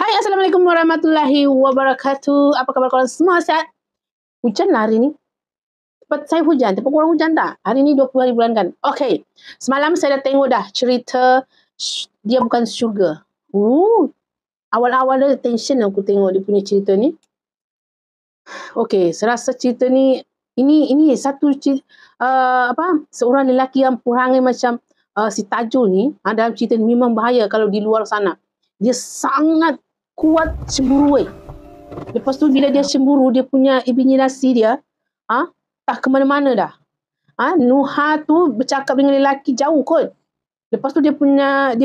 Hai, Assalamualaikum warahmatullahi wabarakatuh. Apa khabar korang semua? Sihat? Hujan lah hari ni. Tempat saya hujan. Tempat korang hujan tak? Hari ni 20 hari bulan kan? Okay. Semalam saya dah tengok dah cerita Dia Bukan Syurga. Awal-awal dia tension aku tengok dia punya cerita ni. Okay, saya rasa cerita ni ini satu cerita, seorang lelaki yang perangai macam si Tajul ni, dalam cerita ni memang bahaya kalau di luar sana. Dia sangat kuat cemburu. Lepas tu bila dia cemburu, dia punya imaginasi dia tak ke mana-mana dah. Nuha tu bercakap dengan lelaki jauh kot. Lepas tu dia punya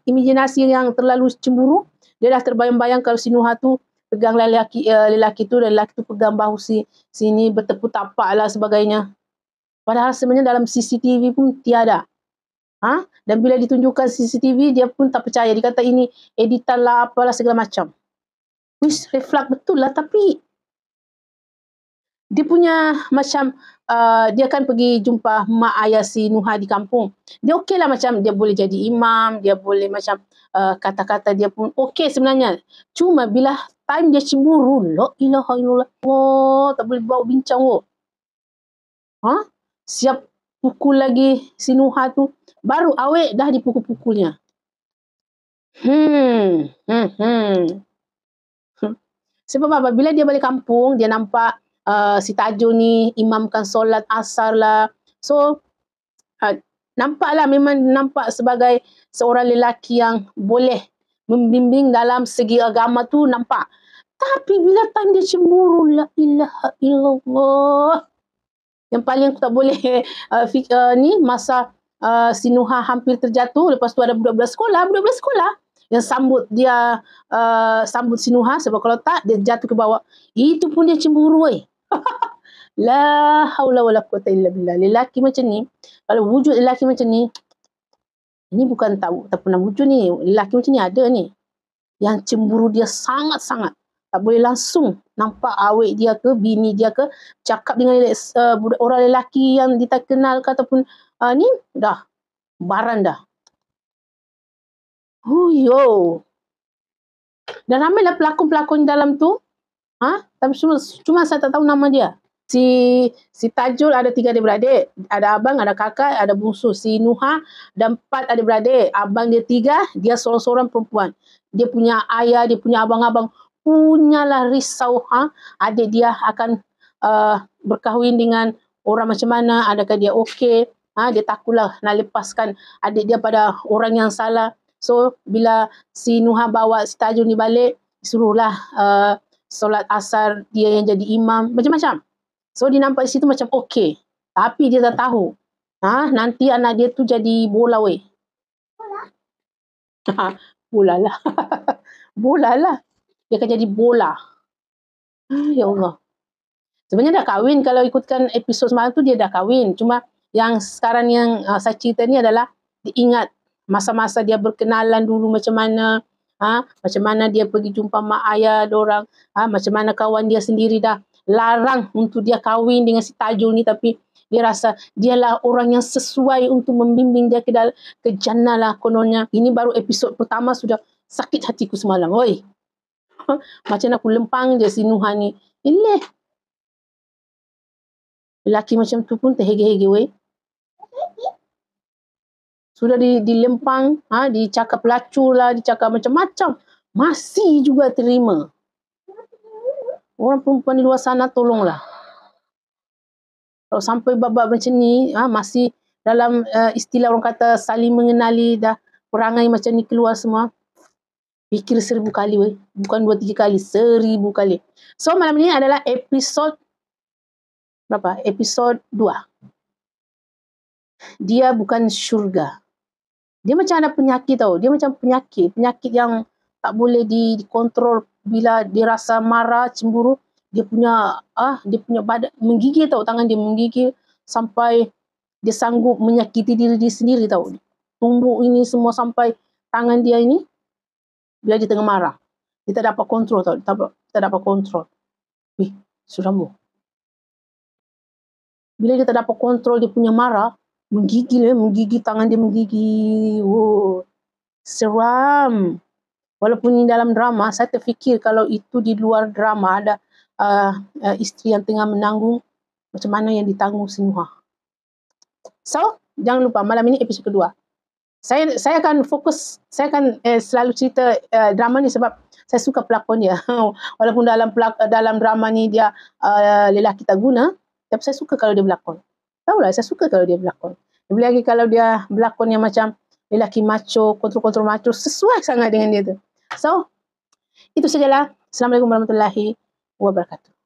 imaginasi yang terlalu cemburu, dia dah terbayang-bayang kalau si Nuha tu pegang lelaki tu, dan lelaki tu pegang bahu sini, bertepuk tapak lah sebagainya. Padahal sebenarnya dalam CCTV pun tiada. Dan bila ditunjukkan CCTV, dia pun tak percaya. Dia kata ini editan lah, apalah segala macam. Reflect betul lah, tapi dia punya macam dia kan pergi jumpa mak ayah si Nuha di kampung. Dia okey lah, macam dia boleh jadi imam, dia boleh macam kata-kata dia pun okey sebenarnya. Cuma bila time dia cemburu, la ilaha illallah, tak boleh bawa bincang. Siap pukul lagi si Nuha tu, baru awet dah dipukul-pukulnya. Sebab apa? Bila dia balik kampung, dia nampak si Tajul ni imamkan solat asar lah. So, nampaklah, memang nampak sebagai seorang lelaki yang boleh membimbing dalam segi agama tu, nampak. Tapi bila time dia cemburu, la ilaha illallah. Yang paling aku tak boleh masa si Nuha hampir terjatuh, lepas tu ada budak-budak sekolah yang sambut si Nuha, sebab kalau tak dia jatuh ke bawah. Itu pun dia cemburu. La haula wala quwata illa billah. Lelaki macam ni, kalau wujud lelaki macam ni, ini bukan tak pernah wujud ni. Lelaki macam ni ada ni. Yang cemburu dia sangat-sangat. Tak boleh langsung nampak awet dia ke, bini dia ke, cakap dengan orang lelaki yang dia tak kenal ke, ataupun ni, dah, baran dah. Dan ramailah pelakon-pelakon dalam tu. Tapi cuma saya tak tahu nama dia. Si Tajul ada 3 adik-beradik. Ada abang, ada kakak, ada bungsu. Si Nuha ada 4 adik-beradik. Abang dia 3, dia seorang-seorang perempuan. Dia punya ayah, dia punya abang-abang punyalah risau. Adik dia akan berkahwin dengan orang macam mana, adakah dia okey. Dia takutlah nak lepaskan adik dia pada orang yang salah. So, bila si Nuha bawa si Tajul ni balik, suruhlah solat asar dia yang jadi imam, macam-macam. So, dia nampak di situ macam okey. Tapi dia tak tahu. Nanti anak dia tu jadi bola weh. Bola lah. Bola lah. Dia akan jadi bola. Ya Allah. Sebenarnya dah kahwin, kalau ikutkan episod semalam tu dia dah kahwin. Cuma yang sekarang yang saya cerita ni adalah dia ingat masa-masa dia berkenalan dulu macam mana. Macam mana dia pergi jumpa mak ayah diorang. Macam mana kawan dia sendiri dah larang untuk dia kahwin dengan si Tajul ni, tapi dia rasa dialah orang yang sesuai untuk membimbing dia ke jannah lah kononnya. Ini baru episod pertama sudah sakit hatiku semalam. Macam aku lempang je si Nuha ni. Lelaki macam tu pun terhege-hege weh. Sudah dilempang, dicakap pelacur lah, dicakap macam-macam. Masih juga terima. Orang perempuan di luar sana tolonglah. Kalau sampai babak macam ni, masih dalam istilah orang kata saling mengenali, dah perangai macam ni keluar semua. Fikir 1000 kali weh. Bukan 2-3 kali, 1000 kali. So, malam ni adalah episod berapa? Episod 2. Dia Bukan Syurga. Dia macam ada penyakit tau. Dia macam penyakit yang tak boleh dikontrol. Bila dia rasa marah, cemburu, dia punya badan menggigil tau, tangan dia menggigil sampai dia sanggup menyakiti diri dia sendiri tau. Tumbuk ini semua sampai tangan dia ini bila dia tengah marah. Dia tak dapat kontrol tau. Tak dapat kontrol. Surammu. Bila dia tak dapat kontrol dia punya marah, menggigil tangan dia menggigil. Seram. Walaupun ini dalam drama, saya terfikir kalau itu di luar drama ada isteri yang tengah menanggung, macam mana yang ditanggung semua. So, jangan lupa malam ini episod kedua. Saya akan fokus, saya akan selalu cerita drama ni sebab saya suka pelakon dia. Walaupun dalam drama ni dia lelaki tak guna, tapi saya suka kalau dia berlakon. Tahulah, saya suka kalau dia berlakon. Lebih lagi kalau dia berlakon yang macam lelaki macho, kontrol-kontrol macho, sesuai sangat dengan dia tu. So, itu sajalah. Assalamualaikum warahmatullahi wabarakatuh.